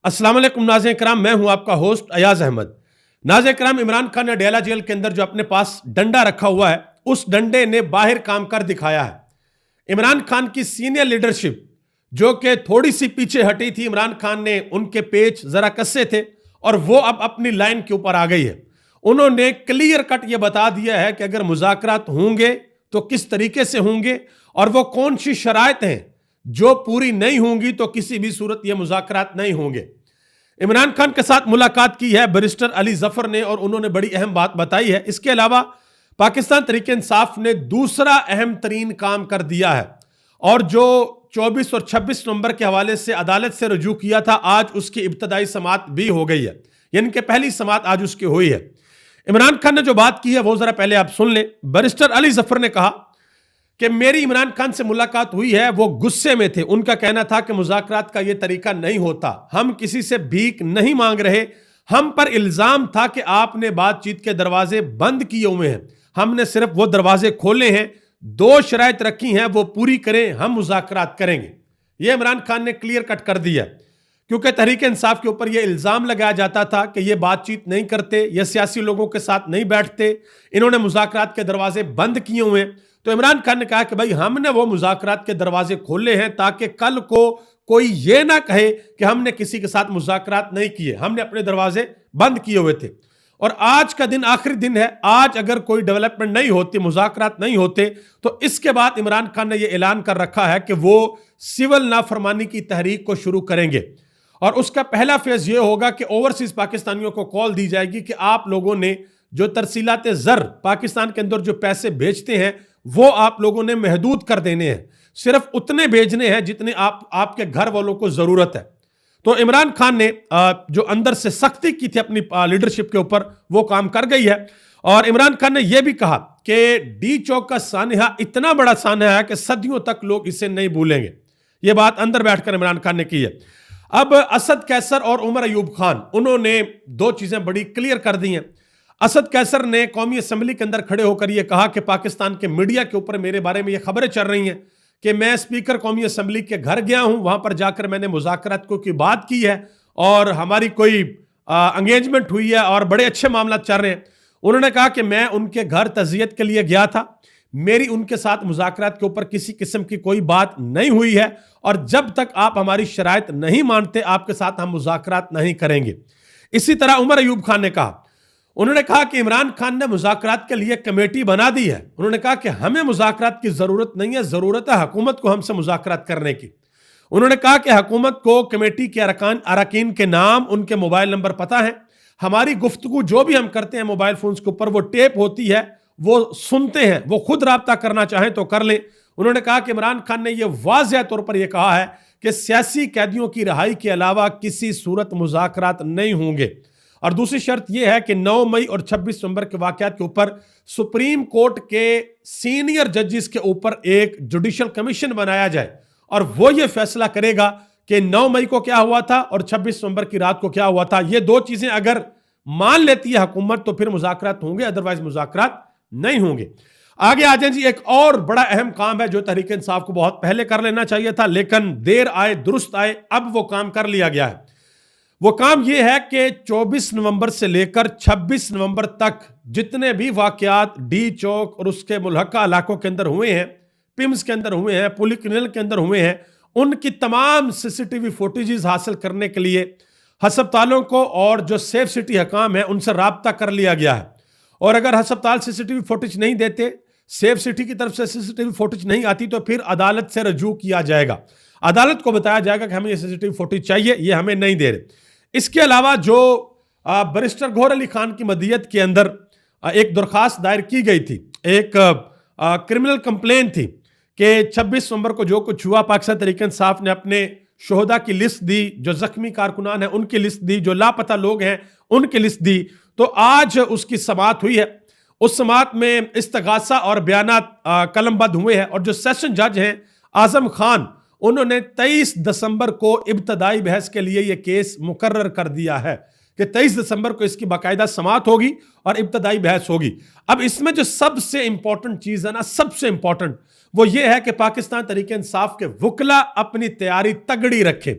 अस्सलाम वालेकुम नाज़रीन किराम, मैं हूं आपका होस्ट अयाज अहमद। नाज़रीन किराम, इमरान खान ने डेला जेल के अंदर जो अपने पास डंडा रखा हुआ है, उस डंडे ने बाहर काम कर दिखाया है। इमरान खान की सीनियर लीडरशिप जो कि थोड़ी सी पीछे हटी थी, इमरान खान ने उनके पेच जरा कसे थे और वो अब अपनी लाइन के ऊपर आ गई है। उन्होंने क्लियर कट ये बता दिया है कि अगर मुज़ाकरात होंगे तो किस तरीके से होंगे और वो कौन सी शराइत हैं जो पूरी नहीं होंगी तो किसी भी सूरत ये मुज़ाकरात नहीं होंगे। इमरान खान के साथ मुलाकात की है बैरिस्टर अली जफर ने और उन्होंने बड़ी अहम बात बताई है। इसके अलावा पाकिस्तान तहरीक इंसाफ ने दूसरा अहम तरीन काम कर दिया है और जो 24 और 26 नवंबर के हवाले से अदालत से रुजू किया था, आज उसकी इब्तदाई समात भी हो गई है, यानी कि पहली समात आज उसकी हुई है। इमरान खान ने जो बात की है वो जरा पहले आप सुन लें। बैरिस्टर अली जफर ने कहा कि मेरी इमरान खान से मुलाकात हुई है, वो गुस्से में थे। उनका कहना था कि मुज़ाकरात का यह तरीका नहीं होता, हम किसी से भीख नहीं मांग रहे, हम पर इल्जाम था कि आपने बातचीत के दरवाजे बंद किए हुए हैं, हमने सिर्फ वो दरवाजे खोले हैं, दो शराइत रखी हैं वो पूरी करें, हम मुज़ाकरात करेंगे। यह इमरान खान ने क्लियर कट कर दिया, क्योंकि तहरीक इंसाफ के ऊपर यह इल्जाम लगाया जाता था कि ये बातचीत नहीं करते, ये सियासी लोगों के साथ नहीं बैठते, इन्होंने मुज़ाकरात के दरवाजे बंद किए हुए हैं। तो इमरान खान ने कहा कि भाई हमने वो मुज़ाकरात के दरवाजे खोले हैं ताकि कल को कोई ये ना कहे कि हमने किसी के साथ मुज़ाकरात नहीं किए, हमने अपने दरवाजे बंद किए हुए थे। और आज का दिन आखिरी दिन है, आज अगर कोई डेवलपमेंट नहीं होती, मुज़ाकरात नहीं होते, तो इसके बाद इमरान खान ने यह ऐलान कर रखा है कि वो सिविल नाफरमानी की तहरीक को शुरू करेंगे और उसका पहला फेज ये होगा कि ओवरसीज पाकिस्तानियों को कॉल दी जाएगी कि आप लोगों ने जो तरसीलात ज़र पाकिस्तान के अंदर जो पैसे भेजते हैं वो आप लोगों ने महदूद कर देने हैं, सिर्फ उतने भेजने हैं जितने आपके घर वालों को जरूरत है। तो इमरान खान ने जो अंदर से सख्ती की थी अपनी लीडरशिप के ऊपर, वो काम कर गई है। और इमरान खान ने यह भी कहा कि डी चौक का सानहा इतना बड़ा सानहा है कि सदियों तक लोग इसे नहीं भूलेंगे। यह बात अंदर बैठकर इमरान खान ने की है। अब असद कैसर और उमर अयूब खान, उन्होंने दो चीजें बड़ी क्लियर कर दी हैं। असद कैसर ने कौमी असम्बली के अंदर खड़े होकर यह कहा कि पाकिस्तान के मीडिया के ऊपर मेरे बारे में यह खबरें चल रही हैं कि मैं स्पीकर कौमी असम्बली के घर गया हूं, वहां पर जाकर मैंने मुज़ाकरात की बात की है और हमारी कोई एंगेजमेंट हुई है और बड़े अच्छे मामला चल रहे हैं। उन्होंने कहा कि मैं उनके घर तज़ियत के लिए गया था, मेरी उनके साथ मुज़ाकरात के ऊपर किसी किस्म की कोई बात नहीं हुई है और जब तक आप हमारी शराइत नहीं मानते आपके साथ हम मुज़ाकरात नहीं करेंगे। इसी तरह उमर अयूब खान ने कहा, उन्होंने कहा कि इमरान खान ने मुज़ाकरात के लिए कमेटी बना दी है। उन्होंने कहा कि हमें मुज़ाकरात की ज़रूरत नहीं है, ज़रूरत है हुकूमत को हमसे मुज़ाकरात करने की। उन्होंने कहा कि हुकूमत को कमेटी के अरकान के नाम, उनके मोबाइल नंबर पता है, हमारी गुफ्तगू जो भी हम करते हैं मोबाइल फोन्स के ऊपर वो टेप होती है, वो सुनते हैं, वो खुद राब्ता करना चाहें तो कर लें। उन्होंने कहा कि इमरान खान ने यह वाज़ेह तौर पर यह कहा है कि सियासी कैदियों की रिहाई के अलावा किसी सूरत मुज़ाकरात नहीं होंगे और दूसरी शर्त यह है कि 9 मई और 26 नवंबर के वाकयात के ऊपर सुप्रीम कोर्ट के सीनियर जजेस के ऊपर एक जुडिशल कमीशन बनाया जाए और वो ये फैसला करेगा कि 9 मई को क्या हुआ था और 26 नवंबर की रात को क्या हुआ था। ये दो चीजें अगर मान लेती है हुकूमत तो फिर मुज़ाकरात होंगे, अदरवाइज मुज़ाकरात नहीं होंगे। आगे आ जाए जी, एक और बड़ा अहम काम है जो तहरीक इंसाफ को बहुत पहले कर लेना चाहिए था, लेकिन देर आए दुरुस्त आए, अब वो काम कर लिया गया है। वो काम यह है कि 24 नवंबर से लेकर 26 नवंबर तक जितने भी वाकयात डी चौक और उसके मुल्हका इलाकों के अंदर हुए हैं, पिम्स के अंदर हुए हैं, पुलिकनल के अंदर हुए हैं, उनकी तमाम सीसीटीवी फुटेजेस हासिल करने के लिए हस्पतालों को और जो सेफ सिटी हकाम है उनसे राब्ता कर लिया गया है। और अगर हस्पताल सीसीटीवी फुटेज नहीं देते, सेफ सिटी की तरफ से सीसीटीवी फुटेज नहीं आती, तो फिर अदालत से रजू किया जाएगा। अदालत को बताया जाएगा कि हमें ये सीसीटीवी फुटेज चाहिए, ये हमें नहीं दे रहे। इसके अलावा जो बैरिस्टर गौहर अली खान की मदीयत के अंदर एक दरख्वास्त दायर की गई थी, एक क्रिमिनल कंप्लेन थी कि 26 नवंबर को जो कुछ हुआ, पाकिस्तान तहरीक इंसाफ ने अपने शोहदा की लिस्ट दी, जो जख्मी कारकुनान हैं उनकी लिस्ट दी, जो लापता लोग हैं उनकी लिस्ट दी। तो आज उसकी समाअत हुई है। उस समाअत में इस्तगासा और बयानात कलमबद्ध हुए हैं और जो सेशन जज हैं आजम खान, उन्होंने 23 दिसंबर को इब्तदाई बहस के लिए यह केस मुकर्रर कर दिया है कि 23 दिसंबर को इसकी बाकायदा समाअत होगी और इब्तदाई बहस होगी। अब इसमें जो सबसे इंपॉर्टेंट चीज है ना, सबसे इंपॉर्टेंट वो ये है कि पाकिस्तान तहरीक इंसाफ के वकला अपनी तैयारी तगड़ी रखें,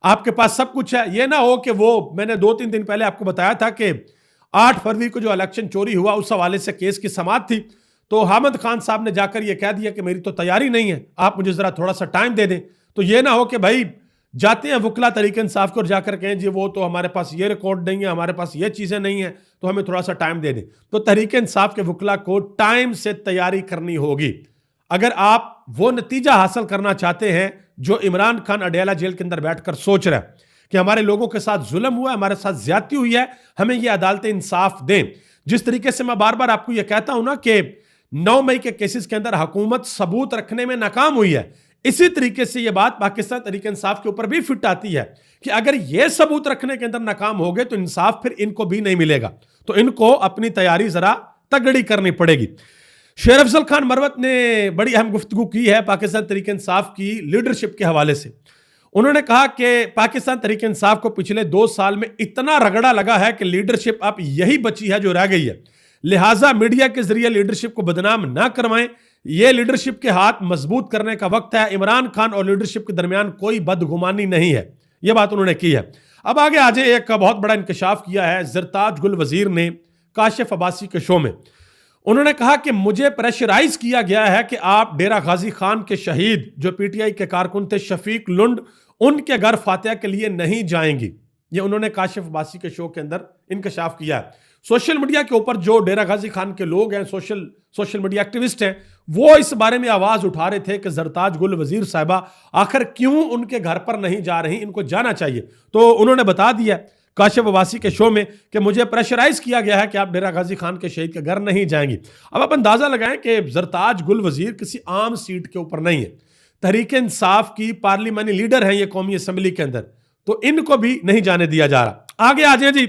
आपके पास सब कुछ है। ये ना हो कि वो, मैंने 2-3 दिन पहले आपको बताया था कि 8 फरवरी को जो इलेक्शन चोरी हुआ उस हवाले से केस की समाअत थी, तो हामिद खान साहब ने जाकर ये कह दिया कि मेरी तो तैयारी नहीं है, आप मुझे जरा थोड़ा सा टाइम दे दें। तो ये ना हो कि भाई जाते हैं वकला तरीके इंसाफ को और जाकर कहें जी वो तो हमारे पास ये रिकॉर्ड नहीं है, हमारे पास ये चीजें नहीं है, तो हमें थोड़ा सा टाइम दे दें। तो तरीके इंसाफ के वकला को टाइम से तैयारी करनी होगी। अगर आप वो नतीजा हासिल करना चाहते हैं जो इमरान खान अडयाला जेल के अंदर बैठकर सोच रहा है कि हमारे लोगों के साथ जुल्म हुआ है, हमारे साथ ज्यादती हुई है, हमें ये अदालतें इंसाफ दें। जिस तरीके से मैं बार बार आपको ये कहता हूं ना कि 9 मई के केसेस के अंदर हुकूमत सबूत रखने में नाकाम हुई है, इसी तरीके से यह बात पाकिस्तान तरीके इंसाफ के ऊपर भी फिट आती है कि अगर यह सबूत रखने के अंदर नाकाम हो गए तो इंसाफ फिर इनको भी नहीं मिलेगा। तो इनको अपनी तैयारी जरा तगड़ी करनी पड़ेगी। शेर अफजल खान मरवत ने बड़ी अहम गुफ्तगू की है पाकिस्तान तरीके इंसाफ की लीडरशिप के हवाले से। उन्होंने कहा कि पाकिस्तान तरीके इंसाफ को पिछले 2 साल में इतना रगड़ा लगा है कि लीडरशिप अब यही बची है जो रह गई है, लिहाजा मीडिया के जरिए लीडरशिप को बदनाम ना करवाएं। यह लीडरशिप के हाथ मजबूत करने का वक्त है। इमरान खान और लीडरशिप के दरमियान कोई बदगुमानी नहीं है। यह बात उन्होंने की है। अब आगे आज एक बहुत बड़ा इंकशाफ किया है जरताज गुल वजीर ने काशिफ अब्बासी के शो में। उन्होंने कहा कि मुझे प्रेशराइज किया गया है कि आप डेरा गाजी खान के शहीद जो पीटीआई के कारकुन थे शफीक लुंड, उनके घर फातिहा के लिए नहीं जाएंगी। ये उन्होंने काशिफ अब्बासी के शो के अंदर इंकशाफ किया है। सोशल मीडिया के ऊपर जो डेरा गाजी खान के लोग हैं, सोशल मीडिया एक्टिविस्ट हैं, वो इस बारे में आवाज उठा रहे थे कि जरताज गुल वजीर साहिबा आखिर क्यों उनके घर पर नहीं जा रही, इनको जाना चाहिए। तो उन्होंने बता दिया काशिफ अब्बासी के शो में कि मुझे प्रेशराइज किया गया है कि आप डेरा गाजी खान के शहीद के घर नहीं जाएंगी। अब आप अंदाजा लगाएं कि जरताज गुल वजीर किसी आम सीट के ऊपर नहीं है, तहरीक इंसाफ की पार्लियामानी लीडर है ये कौमी असम्बली के अंदर, तो इनको भी नहीं जाने दिया जा रहा। आगे आ जाए जी,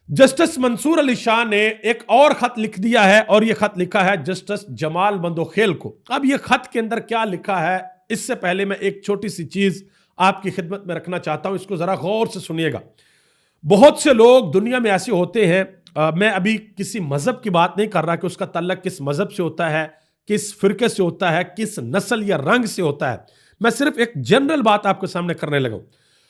जस्टिस मंसूर अली शाह ने एक और खत लिख दिया है और यह खत लिखा है जस्टिस जमाल बंदोखेल को। अब यह खत के अंदर क्या लिखा है, इससे पहले मैं एक छोटी सी चीज आपकी खिदमत में रखना चाहता हूं, इसको जरा गौर से सुनिएगा। बहुत से लोग दुनिया में ऐसे होते हैं, मैं अभी किसी मजहब की बात नहीं कर रहा कि उसका तल्लक किस मजहब से होता है, किस फिरके से होता है, किस नस्ल या रंग से होता है, मैं सिर्फ एक जनरल बात आपके सामने करने लगा।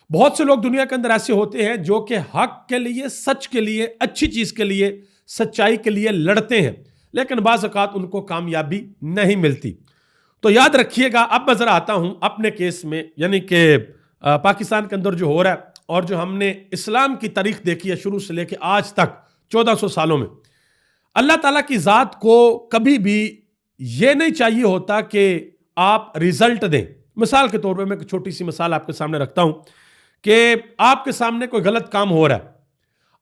बहुत से लोग दुनिया के अंदर ऐसे होते हैं जो कि हक के लिए, सच के लिए, अच्छी चीज के लिए, सच्चाई के लिए लड़ते हैं, लेकिन बाज़ औक़ात उनको कामयाबी नहीं मिलती। तो याद रखिएगा। अब मैं जरा आता हूं अपने केस में, यानी कि पाकिस्तान के अंदर जो हो रहा है और जो हमने इस्लाम की तारीख देखी है शुरू से लेकर आज तक 1400 सालों में, अल्लाह ताला की जात को कभी भी यह नहीं चाहिए होता कि आप रिजल्ट दें। मिसाल के तौर पे मैं एक छोटी सी मिसाल आपके सामने रखता हूं कि आपके सामने कोई गलत काम हो रहा है,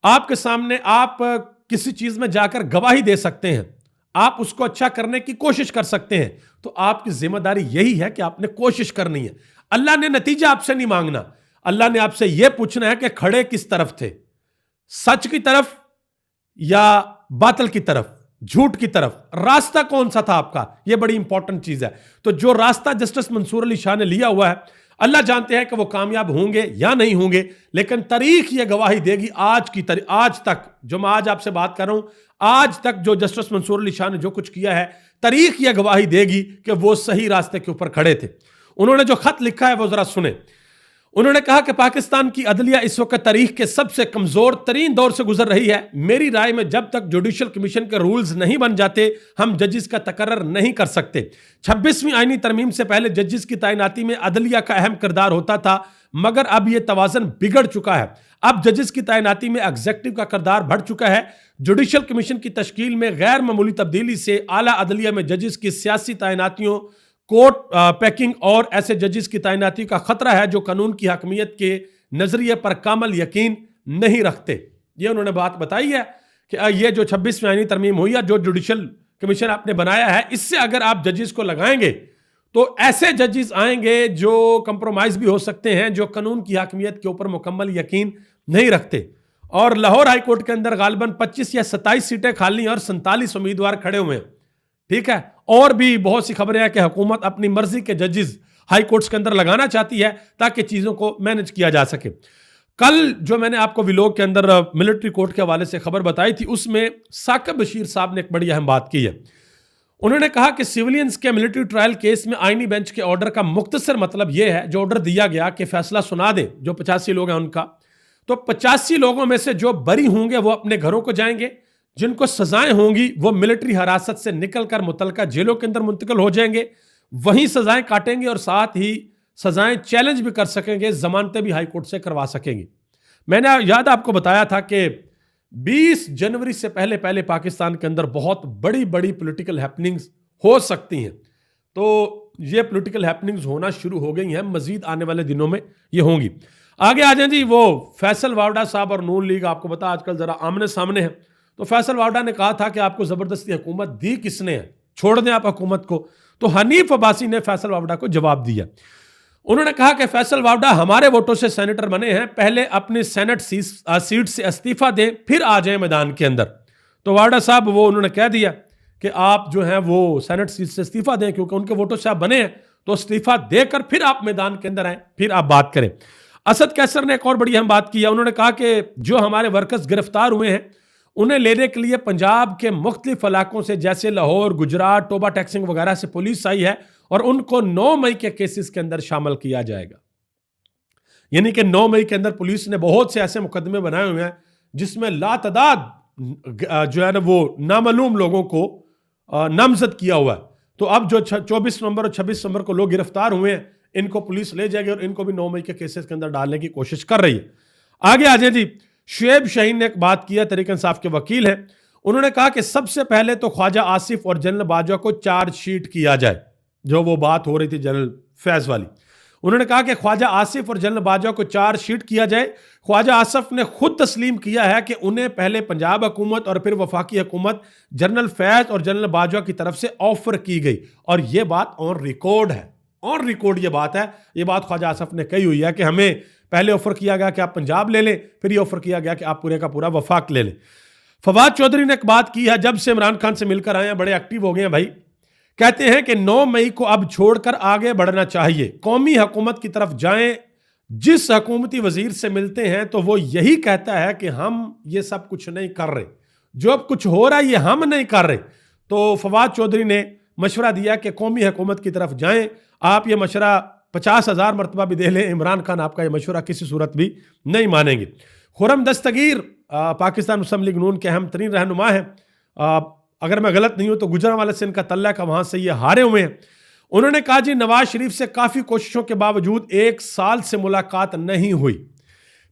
आपके सामने आप किसी चीज में जाकर गवाही दे सकते हैं, आप उसको अच्छा करने की कोशिश कर सकते हैं, तो आपकी जिम्मेदारी यही है कि आपने कोशिश करनी है। अल्लाह ने नतीजा आपसे नहीं मांगना, अल्लाह ने आपसे यह पूछना है कि खड़े किस तरफ थे, सच की तरफ या बातिल की तरफ, झूठ की तरफ, रास्ता कौन सा था आपका, यह बड़ी इंपॉर्टेंट चीज है। तो जो रास्ता जस्टिस मंसूर अली शाह ने लिया हुआ है, अल्लाह जानते हैं कि वो कामयाब होंगे या नहीं होंगे, लेकिन तारीख ये गवाही देगी। आज तक जो मैं आज आपसे बात कर रहा हूं, आज तक जो जस्टिस मंसूर अली शाह ने जो कुछ किया है, तारीख ये गवाही देगी कि वो सही रास्ते के ऊपर खड़े थे। उन्होंने जो खत लिखा है वो जरा सुने। उन्होंने कहा कि पाकिस्तान की अदलिया इस वक्त तारीख के सबसे कमजोर तरीन दौर से गुजर रही है। मेरी राय में जब तक जुडिशल कमीशन के रूल्स नहीं बन जाते, हम जजेस का तकर्रर नहीं कर सकते। 26वीं आईनी तरमीम से पहले जजेस की तैनाती में अदलिया का अहम किरदार होता था, मगर अब यह तवाज़न बिगड़ चुका है। अब जजेस की तैनाती में एग्जीक्यूटिव का किरदार बढ़ चुका है। जुडिशल कमीशन की तश्कील में गैर मामूली तब्दीली से आला अदलिया में जजेस की सियासी तैनातियों, कोर्ट पैकिंग और ऐसे जजेस की तैनाती का खतरा है जो कानून की हकमियत के नजरिए पर कामल यकीन नहीं रखते। ये उन्होंने बात बताई है कि ये जो 26वीं आईनी तरमीम हुई है, जो जुडिशल कमीशन आपने बनाया है, इससे अगर आप जजेस को लगाएंगे तो ऐसे जजेस आएंगे जो कंप्रोमाइज भी हो सकते हैं, जो कानून की हकमियत के ऊपर मुकम्मल यकीन नहीं रखते। और लाहौर हाई कोर्ट के अंदर गालिबन 25 या 27 सीटें खाली और 47 उम्मीदवार खड़े हुए हैं। ठीक है, और भी बहुत सी खबरें हैं कि हुकूमत अपनी मर्जी के जजेस हाई कोर्ट्स के अंदर लगाना चाहती है ताकि चीजों को मैनेज किया जा सके। कल जो मैंने आपको व्लॉग के अंदर मिलिट्री कोर्ट के हवाले से खबर बताई थी, उसमें साकिब बशीर साहब ने एक बड़ी अहम बात की है। उन्होंने कहा कि सिविलियंस के मिलिट्री ट्रायल केस में आईनी बेंच के ऑर्डर का मुख्तसर मतलब यह है, जो ऑर्डर दिया गया कि फैसला सुना दें जो 85 लोग हैं उनका, तो 85 लोगों में से जो बरी होंगे वो अपने घरों को जाएंगे, जिनको सजाएं होंगी वो मिलिट्री हिरासत से निकलकर मुतलका जेलों के अंदर मुंतकिल हो जाएंगे, वहीं सजाएं काटेंगे और साथ ही सजाएं चैलेंज भी कर सकेंगे, जमानतें भी हाईकोर्ट से करवा सकेंगे। मैंने याद आपको बताया था कि 20 जनवरी से पहले पहले पाकिस्तान के अंदर बहुत बड़ी बड़ी पॉलिटिकल हैपनिंग्स हो सकती हैं। तो ये पॉलिटिकल हैपनिंग्स होना शुरू हो गई हैं, मजीद आने वाले दिनों में ये होंगी। आगे आ जाएं जी, वो फैसल वावडा साहब और नून लीग, आपको पता आजकल जरा आमने सामने है। तो फैसल वावडा ने कहा था कि आपको जबरदस्ती हुकूमत दी किसने है, छोड़ दें आप हुकूमत को। तो हनीफ अब्बासी ने फैसल वावडा को जवाब दिया। उन्होंने कहा कि फैसल वावडा हमारे वोटों से सेनेटर बने हैं, पहले अपनी सेनेट सीट से इस्तीफा दें फिर आ जाएं मैदान के अंदर। तो वावडा साहब वो उन्होंने कह दिया कि आप जो हैं वो सेनेट सीट से इस्तीफा दें, क्योंकि उनके वोटों से आप बने हैं, तो इस्तीफा देकर फिर आप मैदान के अंदर आए, फिर आप बात करें। असद कैसर ने एक और बड़ी अहम बात की है। उन्होंने कहा कि जो हमारे वर्कर्स गिरफ्तार हुए हैं उन्हें लेने के लिए पंजाब के मुख्तलिफ इलाकों से जैसे लाहौर, गुजरात, टोबा टैक्सिंग वगैरह से पुलिस आई है और उनको 9 मई के केसेस के अंदर शामिल किया जाएगा। यानी कि 9 मई के अंदर पुलिस ने बहुत से ऐसे मुकदमे बनाए हुए हैं जिसमें लातदाद जो है ना वो नामालूम लोगों को नामजद किया हुआ है। तो अब जो 24 नवंबर और 26 नवंबर को लोग गिरफ्तार हुए हैं, इनको पुलिस ले जाएगी और इनको भी 9 मई के केसेस के अंदर डालने की कोशिश कर रही है। आगे आ जाए जी, शुएब शाहीन ने एक बात किया, तहरीक इंसाफ के वकील हैं। उन्होंने कहा कि सबसे पहले तो ख्वाजा आसिफ और जनरल बाजवा को चार्जशीट किया जाए, जो वो बात हो रही थी जनरल फैज वाली। उन्होंने कहा कि ख्वाजा आसिफ और जनरल बाजवा को चार्जशीट किया जाए। ख्वाजा आसिफ ने खुद तस्लीम किया है कि उन्हें पहले पंजाब हुकूमत और फिर वफाकी हुकूमत जनरल फैज और जनरल बाजवा की तरफ से ऑफर की गई, और यह बात ऑन रिकॉर्ड है, ऑन रिकॉर्ड ये बात है। ये बात ख्वाजा आसिफ ने कही हुई है कि हमें पहले ऑफर किया गया कि आप पंजाब ले लें, फिर ये ऑफर किया गया कि आप पूरे का पूरा वफाक ले लें। फवाद चौधरी ने एक बात की है, जब से इमरान खान से मिलकर आए हैं बड़े एक्टिव हो गए हैं भाई। कहते हैं कि 9 मई को अब छोड़कर आगे बढ़ना चाहिए, कौमी हुकूमत की तरफ जाएं। जिस हुकूमती वजीर से मिलते हैं तो वो यही कहता है कि हम ये सब कुछ नहीं कर रहे, जो अब कुछ हो रहा है ये हम नहीं कर रहे। तो फवाद चौधरी ने मशवरा दिया कि कौमी हुकूमत की तरफ जाएं। आप ये मशवरा 50,000 मरतबा भी दे लें, इमरान खान आपका ये मशवरा किसी सूरत भी नहीं मानेंगे। खुरम दस्तगीर पाकिस्तान मुस्लिम लीग नून के अहम तरीन रहनुमा हैं, अगर मैं गलत नहीं हूं तो गुजरांवाला से इनका तल्ला का, वहां से ये हारे हुए हैं। उन्होंने कहा जी नवाज शरीफ से काफी कोशिशों के बावजूद 1 साल से मुलाकात नहीं हुई।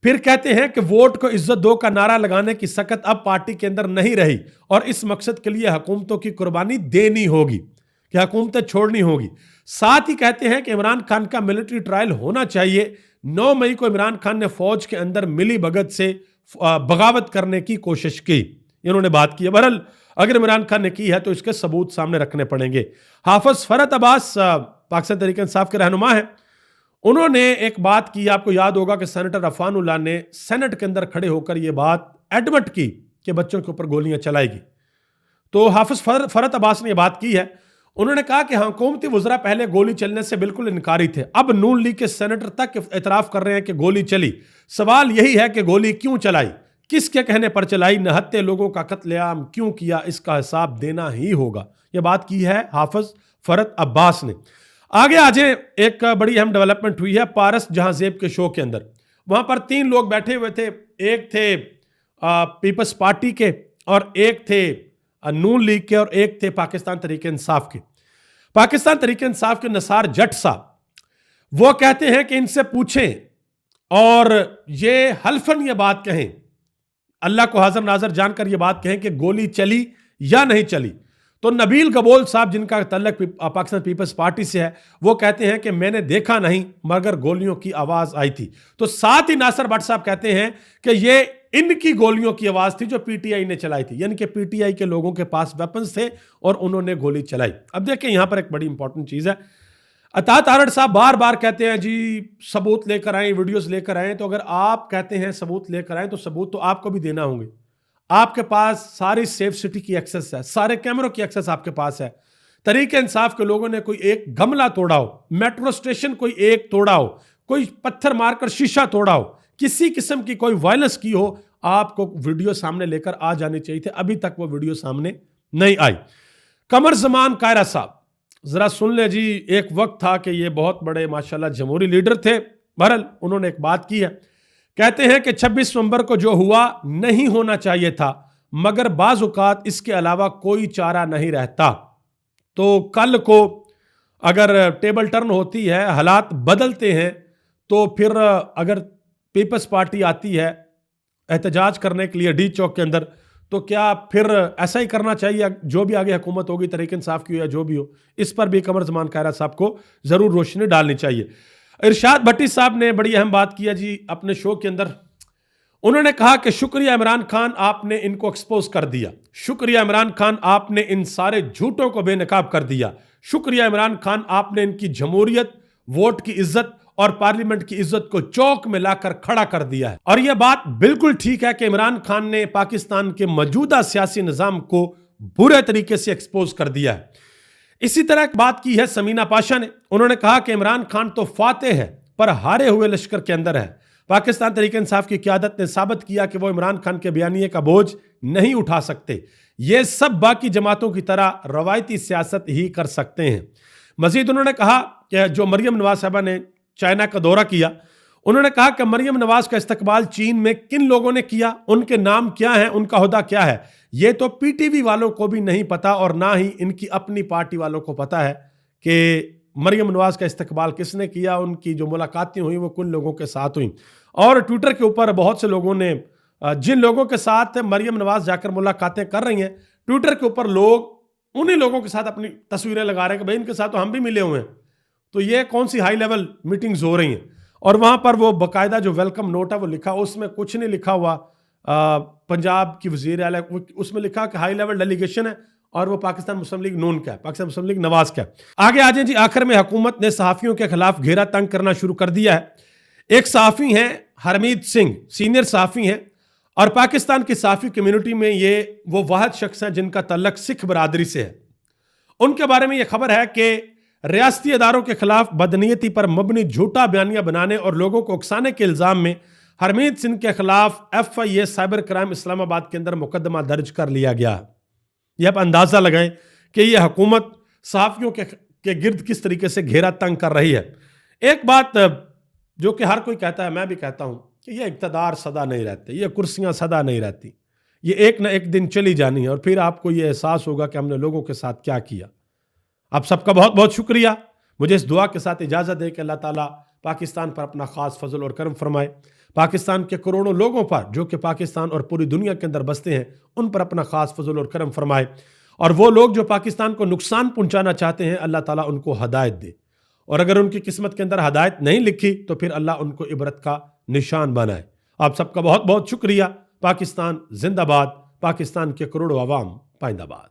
फिर कहते हैं कि वोट को इज्जत दो का नारा लगाने की सकत अब पार्टी के अंदर नहीं रही और इस मकसद के लिए हुकूमतों की कुर्बानी देनी होगी, कि हुकूमतें छोड़नी होगी। साथ ही कहते हैं कि इमरान खान का मिलिट्री ट्रायल होना चाहिए। 9 मई को इमरान खान ने फौज के अंदर मिली भगत से बगावत करने की कोशिश की, इन्होंने बात की है। बहरहाल अगर इमरान खान ने की है तो इसके सबूत सामने रखने पड़ेंगे। हाफिज फरत अब्बास पाकिस्तान तहरीक इंसाफ के रहनुमा है, उन्होंने एक बात की, आपको याद होगा कि सेनेटर अफानुल्लाह ने सेनेट के अंदर खड़े होकर यह बात एडमिट की कि बच्चों के ऊपर गोलियां चलाएगी। तो हाफिज फरत अब्बास ने यह बात की है। उन्होंने कहा कि हुकूमती वज़रा पहले गोली चलने से बिल्कुल इनकारी थे, अब नून लीग के सेनेटर तक एतराफ़ कर रहे हैं कि गोली चली। सवाल यही है कि गोली क्यों चलाई, किसके कहने पर चलाई, निहत्थे लोगों का कत्लेआम क्यों किया, इसका हिसाब देना ही होगा। यह बात की है हाफिज फरत अब्बास ने। आगे आज एक बड़ी अहम डेवलपमेंट हुई है पारस जहांजेब के शो के अंदर। वहां पर 3 लोग बैठे हुए थे, एक थे पीपल्स पार्टी के और एक थे नून लीग के और एक थे पाकिस्तान तहरीक इंसाफ के। पाकिस्तान तहरीक इंसाफ के नसार जट साहब वो कहते हैं कि इनसे पूछें और ये हल्फन ये बात कहें, अल्लाह को हाजिर नाजर जानकर ये बात कहें कि गोली चली या नहीं चली। तो नबील गबोल साहब जिनका तल्लक पाकिस्तान पीपल्स पार्टी से है, वो कहते हैं कि मैंने देखा नहीं मगर गोलियों की आवाज आई थी। तो साथ ही नासिर भट्ट साहब कहते हैं कि ये इनकी गोलियों की आवाज थी जो पीटीआई ने चलाई थी, यानी कि पीटीआई के लोगों के पास वेपन्स थे और उन्होंने गोली चलाई। अब देखें यहां पर एक बड़ी इंपॉर्टेंट चीज है, अतात आरड़ साहब बार बार कहते हैं जी सबूत लेकर आए, वीडियोस लेकर आए। तो अगर आप कहते हैं सबूत लेकर आए तो सबूत तो आपको भी देना होंगे। आपके पास सारी सेफ सिटी की एक्सेस है, सारे कैमरों की एक्सेस आपके पास है। तहरीक इंसाफ के लोगों ने कोई एक गमला तोड़ा हो, मेट्रो स्टेशन कोई एक तोड़ा हो, कोई पत्थर मारकर शीशा तोड़ा हो, किसी किस्म की कोई वायलेंस की हो, आपको वीडियो सामने लेकर आ जानी चाहिए थे। अभी तक वो वीडियो सामने नहीं आई। कमर जमान कायरा साहब, जरा सुन ले जी। एक वक्त था कि ये बहुत बड़े माशाल्लाह जमहूरी लीडर थे। बहरहाल उन्होंने एक बात की है, कहते हैं कि 26 नवंबर को जो हुआ नहीं होना चाहिए था, मगर बाज़ औक़ात इसके अलावा कोई चारा नहीं रहता। तो कल को अगर टेबल टर्न होती है, हालात बदलते हैं, तो फिर अगर पीपल्स पार्टी आती है एहतजाज करने के लिए डी चौक के अंदर, तो क्या फिर ऐसा ही करना चाहिए? जो भी आगे हुकूमत होगी, तहरीक इंसाफ की हो या जो भी हो, इस पर भी कमर जमान कायरा साहब को जरूर रोशनी डालनी चाहिए। इरशाद भट्टी साहब ने बड़ी अहम बात किया जी अपने शो के अंदर। उन्होंने कहा कि शुक्रिया इमरान खान, आपने इनको एक्सपोज कर दिया। शुक्रिया इमरान खान, आपने इन सारे झूठों को बेनकाब कर दिया। शुक्रिया इमरान खान, आपने इनकी जमहूरियत, वोट की इज्जत और पार्लियामेंट की इज्जत को चौक में लाकर खड़ा कर दिया है। और यह बात बिल्कुल ठीक है कि इमरान खान ने पाकिस्तान के मौजूदा सियासी निजाम को बुरे तरीके से एक्सपोज कर दिया है। इसी तरह बात की है समीना पाशा ने। उन्होंने कहा कि इमरान खान तो फातेह है पर हारे हुए लश्कर के अंदर है। पाकिस्तान तहरीक इंसाफ की क़यादत ने साबित किया कि वो इमरान खान के बयानिए का बोझ नहीं उठा सकते। ये सब बाकी जमातों की तरह रवायती सियासत ही कर सकते हैं। मजीद उन्होंने कहा कि जो मरियम नवाज साहबा ने चाइना का दौरा किया, उन्होंने कहा कि मरियम नवाज का इस्तकबाल चीन में किन लोगों ने किया, उनके नाम क्या हैं, उनका ओहदा क्या है, ये तो पीटीवी वालों को भी नहीं पता और ना ही इनकी अपनी पार्टी वालों को पता है कि मरियम नवाज का इस्तकबाल किसने किया, उनकी जो मुलाकातें हुई वो किन लोगों के साथ हुई। और ट्विटर के ऊपर बहुत से लोगों ने, जिन लोगों के साथ मरियम नवाज जाकर मुलाकातें कर रही हैं, ट्विटर के ऊपर लोग उन्हीं लोगों के साथ अपनी तस्वीरें लगा रहे हैं कि भाई इनके साथ तो हम भी मिले हुए हैं। तो ये कौन सी हाई लेवल मीटिंग्स हो रही हैं? और वहां पर वो बाकायदा जो वेलकम नोट है वो लिखा, उसमें कुछ नहीं लिखा हुआ पंजाब की वजीर आला, उसमें लिखा कि हाई लेवल डेलीगेशन है और वो पाकिस्तान मुस्लिम लीग नून का है, पाकिस्तान मुस्लिम लीग नवाज का है। आगे आ जाए जी। आखिर में हुकूमत ने सहाफ़ियों के खिलाफ घेरा तंग करना शुरू कर दिया है। एक सहाफ़ी हैं हरमीत सिंह, सीनियर सहाफ़ी हैं और पाकिस्तान की सहाफ़ी कम्युनिटी में ये वो वाहिद शख्स हैं जिनका तल्लक सिख बरादरी से है। उनके बारे में ये खबर है कि रियासती अदारों के खिलाफ बदनीयती पर मबनी झूठा बयानिया बनाने और लोगों को उकसाने के इल्ज़ाम में हरमीत सिंह के खिलाफ FIA साइबर क्राइम इस्लामाबाद के अंदर मुकदमा दर्ज कर लिया गया। यह आप अंदाज़ा लगाएं कि यह हुकूमत सहाफ़ियों के गिर्द किस तरीके से घेरा तंग कर रही है। एक बात जो कि हर कोई कहता है, मैं भी कहता हूं कि यह इक़्तिदार सदा नहीं रहते, ये कुर्सियां सदा नहीं रहती, ये एक ना एक दिन चली जानी है और फिर आपको ये एहसास होगा कि हमने लोगों के साथ क्या किया। आप सबका बहुत बहुत शुक्रिया। मुझे इस दुआ के साथ इजाज़त दे कि अल्लाह ताला पाकिस्तान पर अपना ख़ास फजल और करम फरमाए। पाकिस्तान के करोड़ों लोगों पर जो कि पाकिस्तान और पूरी दुनिया के अंदर बसते हैं, उन पर अपना ख़ास फजल और करम फरमाए। और वो लोग जो पाकिस्तान को नुकसान पहुँचाना चाहते हैं, अल्लाह ताला उनको हदायत दे। और अगर उनकी किस्मत के अंदर हदायत नहीं लिखी तो फिर अल्लाह उनको इबरत का निशान बनाए। आप सबका बहुत बहुत शुक्रिया। पाकिस्तान जिंदाबाद, पाकिस्तान के करोड़ों अवाम पाइंदाबाद।